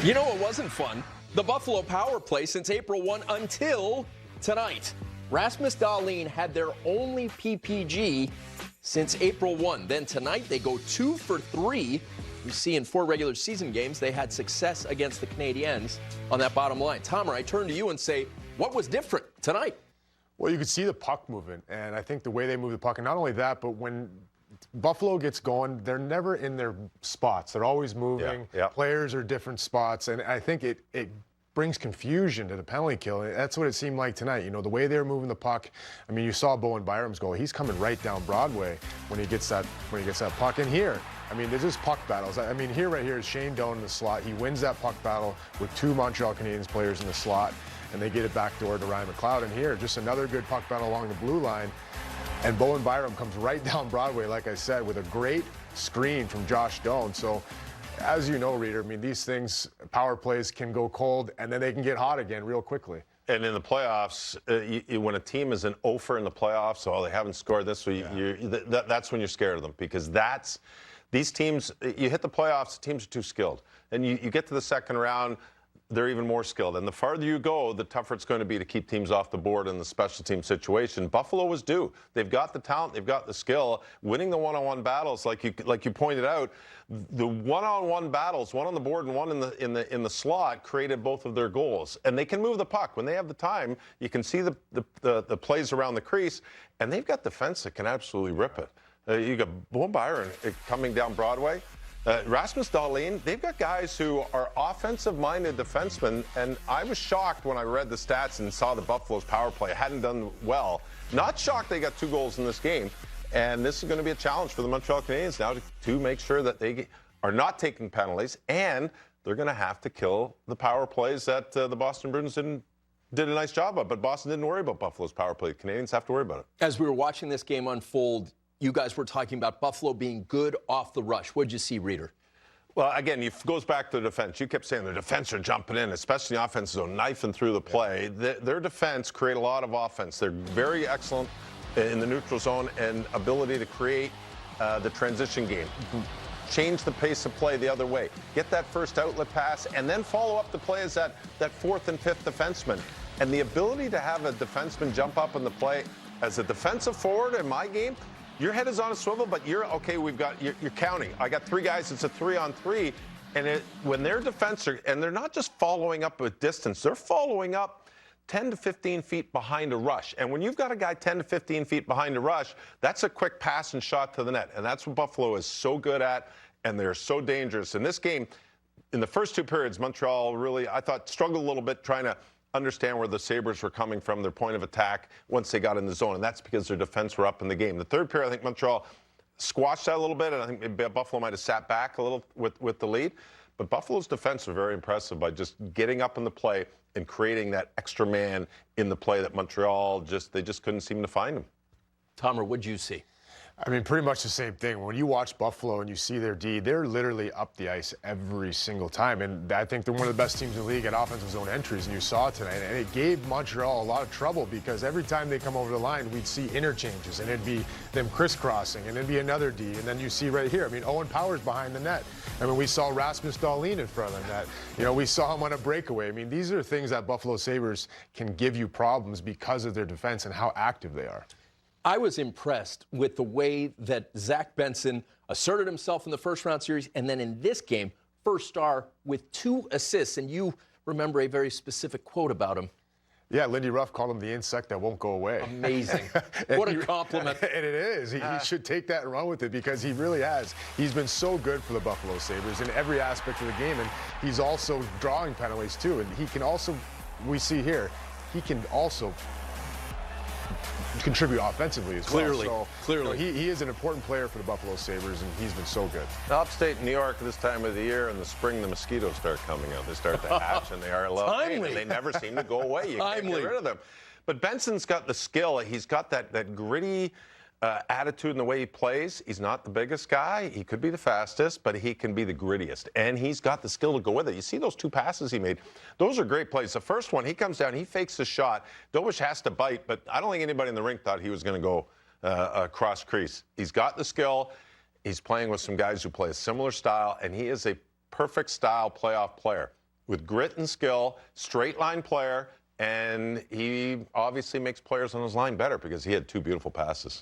You know what wasn't fun? The Buffalo power play since April 1 until tonight. Rasmus Dahlin had their only PPG since April 1. Then tonight they go 2 for 3. You see in 4 regular season games they had success against the Canadiens on that bottom line. Tomer, I turn to you and say, what was different tonight? Well, you could see the puck movement, and I think the way they move the puck, and not only that, but when Buffalo gets going, they're never in their spots. They're always moving. Yeah. Players are different spots, and I think it brings confusion to the penalty kill. That's what it seemed like tonight. You know, the way they were moving the puck. I mean, you saw Bowen Byram's goal. He's coming right down Broadway when he gets that puck. And here, I mean, there's just puck battles. I mean, right here is Shane Doan in the slot. He wins that puck battle with 2 Montreal Canadiens players in the slot, and they get it backdoor to Ryan McLeod. And here, just another good puck battle along the blue line. And Bowen Byram comes right down Broadway, like I said, with a great screen from Josh Doan. So, as you know, Reader, I mean, these things, power plays can go cold, and then they can get hot again real quickly. And in the playoffs, when a team is an offer in the playoffs, they haven't scored this week, that's when you're scared of them, because these teams, you hit the playoffs, the teams are too skilled. And you get to the second round, they're even more skilled. And the farther you go, the tougher it's going to be to keep teams off the board in the special team situation. Buffalo was due. They've got the talent. They've got the skill. Winning the one-on-one battles, like you pointed out, the one-on-one battles, one on the board and one in the slot, created both of their goals. And they can move the puck. When they have the time, you can see the plays around the crease, and they've got defense that can absolutely rip it. You got Bowen Byram coming down Broadway. Rasmus Dahlin, they've got guys who are offensive-minded defensemen, and I was shocked when I read the stats and saw the Buffalo's power play hadn't done well. Not shocked they got 2 goals in this game, and this is going to be a challenge for the Montreal Canadiens now to make sure that they are not taking penalties, and they're going to have to kill the power plays that the Boston Bruins did a nice job of, but Boston didn't worry about Buffalo's power play. The Canadiens have to worry about it. As we were watching this game unfold, you guys were talking about Buffalo being good off the rush. What did you see, Reader? Well, again, it goes back to the defense. You kept saying the defense are jumping in, especially the offense zone, knifing through the play. Their defense create a lot of offense. They're very excellent in the neutral zone and ability to create the transition game. Change the pace of play the other way. Get that first outlet pass, and then follow up the play as that 4th and 5th defenseman. And the ability to have a defenseman jump up in the play as a defensive forward in my game, your head is on a swivel, but you're counting. I got 3 guys, it's a 3-on-3. And when their defense and they're not just following up with distance, they're following up 10 to 15 feet behind a rush. And when you've got a guy 10 to 15 feet behind a rush, that's a quick pass and shot to the net. And that's what Buffalo is so good at, and they're so dangerous. In this game, in the first 2 periods, Montreal really, I thought, struggled a little bit trying to understand where the Sabres were coming from, their point of attack, once they got in the zone, and that's because their defense were up in the game. The third period, I think Montreal squashed that a little bit, and I think maybe Buffalo might have sat back a little with the lead. But Buffalo's defense was very impressive by just getting up in the play and creating that extra man in the play that Montreal they just couldn't seem to find him. Tomer, what'd you see? I mean, pretty much the same thing. When you watch Buffalo and you see their D, they're literally up the ice every single time. And I think they're one of the best teams in the league at offensive zone entries, and you saw it tonight. And it gave Montreal a lot of trouble because every time they come over the line, we'd see interchanges, and it'd be them crisscrossing, and it'd be another D. And then you see right here, I mean, Owen Power's behind the net. I mean, we saw Rasmus Dahlin in front of the net. You know, we saw him on a breakaway. I mean, these are things that Buffalo Sabres can give you problems because of their defense and how active they are. I was impressed with the way that Zach Benson asserted himself in the first round series, and then in this game, first star with 2 assists. And you remember a very specific quote about him. Yeah, Lindy Ruff called him the insect that won't go away. Amazing. What a compliment. And it is. He should take that and run with it because he really has. He's been so good for the Buffalo Sabres in every aspect of the game, and he's also drawing penalties too. And he can also, we see here, he can also contribute offensively as well. So, Clearly. You know, he is an important player for the Buffalo Sabres, and he's been so good. Upstate New York this time of the year, in the spring, the mosquitoes start coming out. They start to hatch, and they are a little pain, and they never seem to go away. You can't get rid of them. But Benson's got the skill. He's got that gritty attitude in the way he plays. He's not the biggest guy. He could be the fastest, but he can be the grittiest. And he's got the skill to go with it. You see those 2 passes he made? Those are great plays. The first one, he comes down, he fakes the shot. Dobish has to bite, but I don't think anybody in the rink thought he was going to go across crease. He's got the skill. He's playing with some guys who play a similar style, and he is a perfect style playoff player. with grit and skill, straight line player, and he obviously makes players on his line better because he had 2 beautiful passes.